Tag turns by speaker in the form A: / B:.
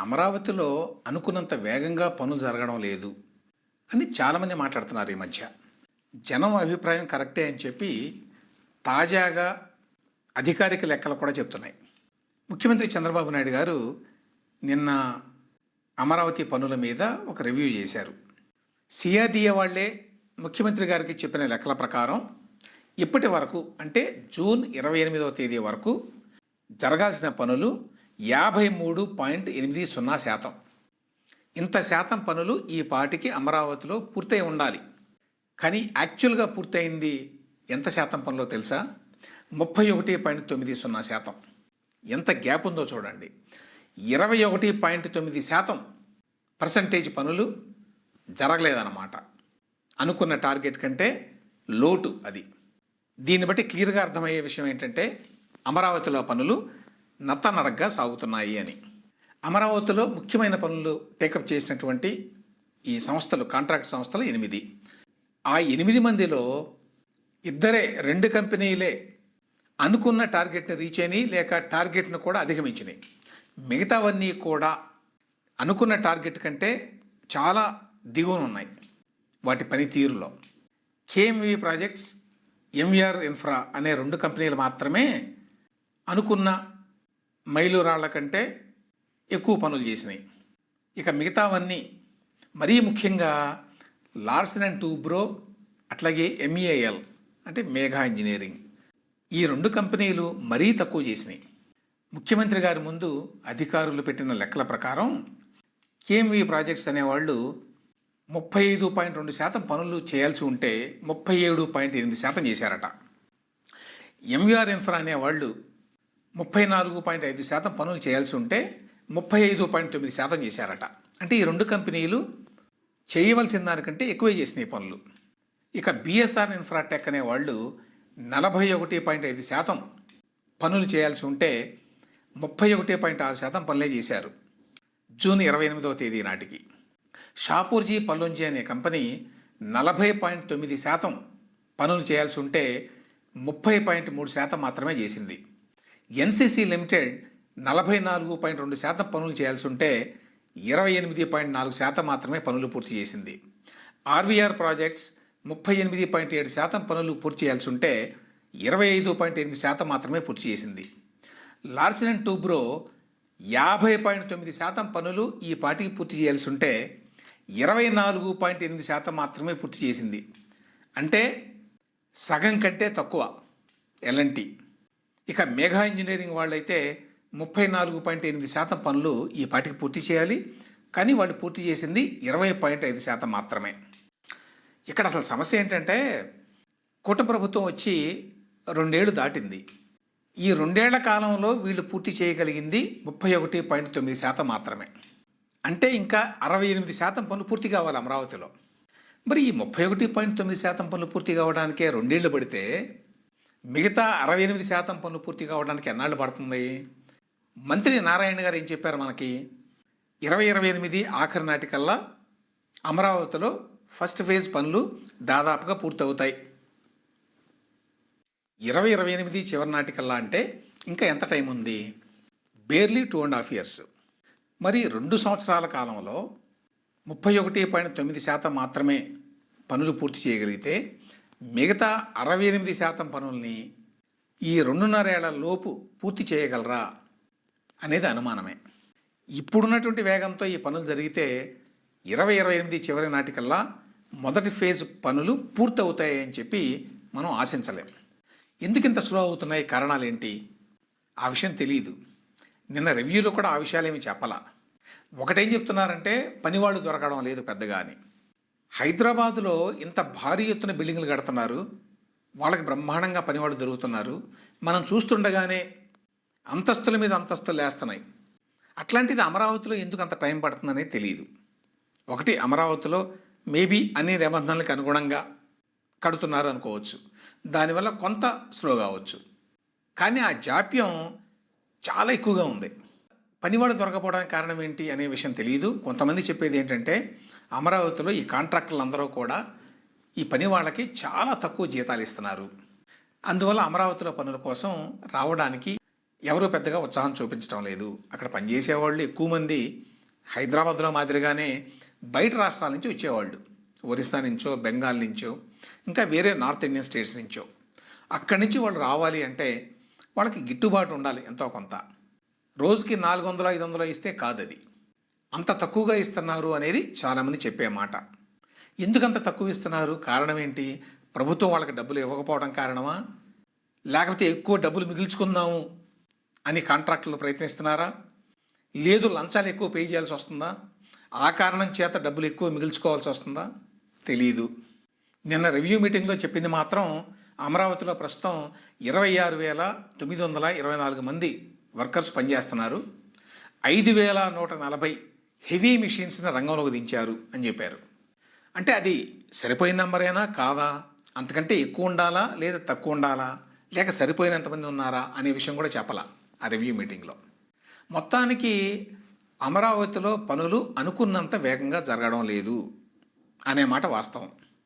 A: అమరావతిలో అనుకున్నంత వేగంగా పనులు జరగడం లేదు అని చాలామంది మాట్లాడుతున్నారు ఈ మధ్య. జనం అభిప్రాయం కరెక్టే అని చెప్పి తాజాగా అధికారిక లెక్కలు కూడా చెప్తున్నాయి. ముఖ్యమంత్రి చంద్రబాబు నాయుడు గారు నిన్న అమరావతి పనుల మీద ఒక రివ్యూ చేశారు. సిఆర్డీఏ వాళ్ళే ముఖ్యమంత్రి గారికి చెప్పిన లెక్కల ప్రకారం ఇప్పటి వరకు అంటే జూన్ 28వ తేదీ వరకు జరగాల్సిన పనులు 53.80%. ఇంత శాతం పనులు ఈ పాటికి అమరావతిలో పూర్తయి ఉండాలి. కానీ యాక్చువల్గా పూర్తయింది ఎంత శాతం పనులో తెలుసా? 31.90%. ఎంత గ్యాప్ ఉందో చూడండి. 21.9% పనులు జరగలేదన్నమాట. అనుకున్న టార్గెట్ కంటే లోటు అది. దీన్ని బట్టి క్లియర్గా అర్థమయ్యే విషయం ఏంటంటే అమరావతిలో పనులు నత్తనడగ్గా సాగుతున్నాయి అని. అమరావతిలో ముఖ్యమైన పనులు టేకప్ చేసినటువంటి ఈ సంస్థలు, కాంట్రాక్ట్ సంస్థలు 8. ఆ 8 మందిలో ఇద్దరే, 2 కంపెనీలే అనుకున్న టార్గెట్ని రీచ్ అయినాయి, లేక టార్గెట్ను కూడా అధిగమించినాయి. మిగతావన్నీ కూడా అనుకున్న టార్గెట్ కంటే చాలా దిగువన ఉన్నాయి వాటి పనితీరులో. కేఎంవి ప్రాజెక్ట్స్, ఎంవీఆర్ ఇన్ఫ్రా అనే 2 కంపెనీలు మాత్రమే అనుకున్న మైలురాళ్ల కంటే ఎక్కువ పనులు చేసినాయి. ఇక మిగతావన్నీ, మరీ ముఖ్యంగా లార్సెన్ అండ్ టూబ్రో, అట్లాగే ఎంఈఐఎల్ అంటే మేఘా ఇంజనీరింగ్, ఈ 2 కంపెనీలు మరీ తక్కువ చేసినాయి. ముఖ్యమంత్రి గారి ముందు అధికారులు పెట్టిన లెక్కల ప్రకారం కేఎంవి ప్రాజెక్ట్స్ అనేవాళ్ళు 35.2% పనులు చేయాల్సి ఉంటే 37.8% చేశారట. ఎంవీఆర్ ఇన్ఫ్రా అనేవాళ్ళు 34.5% పనులు చేయాల్సి ఉంటే 35.9% చేశారట. అంటే ఈ 2 కంపెనీలు చేయవలసిన దానికంటే ఎక్కువే చేసినాయి పనులు. ఇక బిఎస్ఆర్ ఇన్ఫ్రాటెక్ అనేవాళ్ళు 41.5% పనులు చేయాల్సి ఉంటే 31.6% పనులే చేశారు జూన్ 28వ తేదీ నాటికి. షాపూర్జీ పల్లోంజీ అనే కంపెనీ 40.9% పనులు చేయాల్సి ఉంటే 30.3% మాత్రమే చేసింది. ఎన్సిసి లిమిటెడ్ 44.2% పనులు చేయాల్సి ఉంటే 28.4% మాత్రమే పనులు పూర్తి చేసింది. ఆర్వీఆర్ ప్రాజెక్ట్స్ 38.7% పనులు పూర్తి చేయాల్సి ఉంటే 25.8% మాత్రమే పూర్తి చేసింది. లార్సెన్ అండ్ టూబ్రో 50.9% పనులు ఈ పాటికి పూర్తి చేయాల్సి ఉంటే 24.8% మాత్రమే పూర్తి చేసింది. అంటే సగం కంటే తక్కువ ఎల్ఎన్టీ. ఇక మేఘా ఇంజనీరింగ్ వాళ్ళైతే 34.8% పనులు ఈ పాటికి పూర్తి చేయాలి, కానీ వాళ్ళు పూర్తి చేసింది 20.5% మాత్రమే. ఇక్కడ అసలు సమస్య ఏంటంటే కూటమి ప్రభుత్వం వచ్చి 2 ఏళ్ళు దాటింది. ఈ 2 ఏళ్ల కాలంలో వీళ్ళు పూర్తి చేయగలిగింది 31.9% మాత్రమే. అంటే ఇంకా 68% పనులు పూర్తి కావాలి అమరావతిలో. మరి ఈ 31.9% పనులు పూర్తి కావడానికే 2 ఏళ్ళు పడితే మిగతా 68% పనులు పూర్తి కావడానికి ఎన్నాళ్ళు పడుతుంది? మంత్రి నారాయణ గారు ఏం చెప్పారు మనకి? 2028 ఆఖరి నాటికల్లా అమరావతిలో ఫస్ట్ ఫేజ్ పనులు దాదాపుగా పూర్తవుతాయి. 2028 చివరి నాటికల్లా అంటే ఇంకా ఎంత టైం ఉంది? Barely 2.5 years. మరి 2 సంవత్సరాల కాలంలో 31.9% మాత్రమే పనులు పూర్తి చేయగలిగితే మిగతా 68% పనుల్ని ఈ 2.5 ఏళ్ల లోపు పూర్తి చేయగలరా అనేది అనుమానమే. ఇప్పుడున్నటువంటి వేగంతో ఈ పనులు జరిగితే 2028 చివరి నాటికల్లా మొదటి ఫేజ్ పనులు పూర్తవుతాయి అని చెప్పి మనం ఆశించలేం. ఎందుకు ఇంత స్లో అవుతున్నాయి? కారణాలు ఏంటి? ఆ విషయం తెలియదు. నిన్న రివ్యూలో కూడా ఆ విషయాలేమి చెప్పలా. ఒకటేం చెప్తున్నారంటే పనివాళ్ళు దొరకడం లేదు పెద్దగా అని. హైదరాబాదులో ఇంత భారీ ఎత్తున బిల్డింగ్లు కడుతున్నారు, వాళ్ళకి బ్రహ్మాండంగా పనివాళ్ళు దొరుకుతున్నారు. మనం చూస్తుండగానే అంతస్తుల మీద అంతస్తులు లేస్తున్నాయి. అట్లాంటిది అమరావతిలో ఎందుకు అంత టైం పడుతుందనేది తెలియదు. ఒకటి, అమరావతిలో మేబీ అన్ని నిబంధనలకు అనుగుణంగా కడుతున్నారు అనుకోవచ్చు, దానివల్ల కొంత స్లో కావచ్చు. కానీ ఆ జాప్యం చాలా ఎక్కువగా ఉంది. పనివాడు దొరకపోవడానికి కారణం ఏంటి అనే విషయం తెలియదు. కొంతమంది చెప్పేది ఏంటంటే అమరావతిలో ఈ కాంట్రాక్టర్లు అందరూ కూడా ఈ పని వాళ్ళకి చాలా తక్కువ జీతాలు ఇస్తున్నారు, అందువల్ల అమరావతిలో పనుల కోసం రావడానికి ఎవరూ పెద్దగా ఉత్సాహం చూపించడం లేదు. అక్కడ పనిచేసేవాళ్ళు ఎక్కువ మంది హైదరాబాద్లో మాదిరిగానే బయట రాష్ట్రాల నుంచి వచ్చేవాళ్ళు. ఒరిస్సా నుంచో, బెంగాల్ నుంచో, ఇంకా వేరే నార్త్ ఇండియన్ స్టేట్స్ నుంచో. అక్కడి నుంచి వాళ్ళు రావాలి అంటే వాళ్ళకి గిట్టుబాటు ఉండాలి ఎంతో కొంత. రోజుకి 400, 500 ఇస్తే కాదది. అంత తక్కువగా ఇస్తున్నారు అనేది చాలామంది చెప్పే మాట. ఎందుకంత తక్కువ ఇస్తున్నారు? కారణం ఏంటి? ప్రభుత్వం వాళ్ళకి డబ్బులు ఇవ్వకపోవడం కారణమా? లేకపోతే ఎక్కువ డబ్బులు మిగిల్చుకుందాము అని కాంట్రాక్టులు ప్రయత్నిస్తున్నారా? లేదు లంచాలు ఎక్కువ పే చేయాల్సి వస్తుందా? ఆ కారణం చేత డబ్బులు ఎక్కువ మిగిల్చుకోవాల్సి వస్తుందా? తెలీదు. నిన్న రివ్యూ మీటింగ్లో చెప్పింది మాత్రం అమరావతిలో ప్రస్తుతం 26,924 మంది వర్కర్స్ పనిచేస్తున్నారు. 5,140 హెవీ మిషన్స్ని రంగంలోకి దించారు అని చెప్పారు. అంటే అది సరిపోయిన నంబరేనా కాదా? అంతకంటే ఎక్కువ ఉండాలా లేదా తక్కువ ఉండాలా? లేక సరిపోయినంతమంది ఉన్నారా అనే విషయం కూడా చెప్పాల ఆ రివ్యూ మీటింగ్లో. మొత్తానికి అమరావతిలో పనులు అనుకున్నంత వేగంగా జరగడం లేదు అనే మాట వాస్తవం.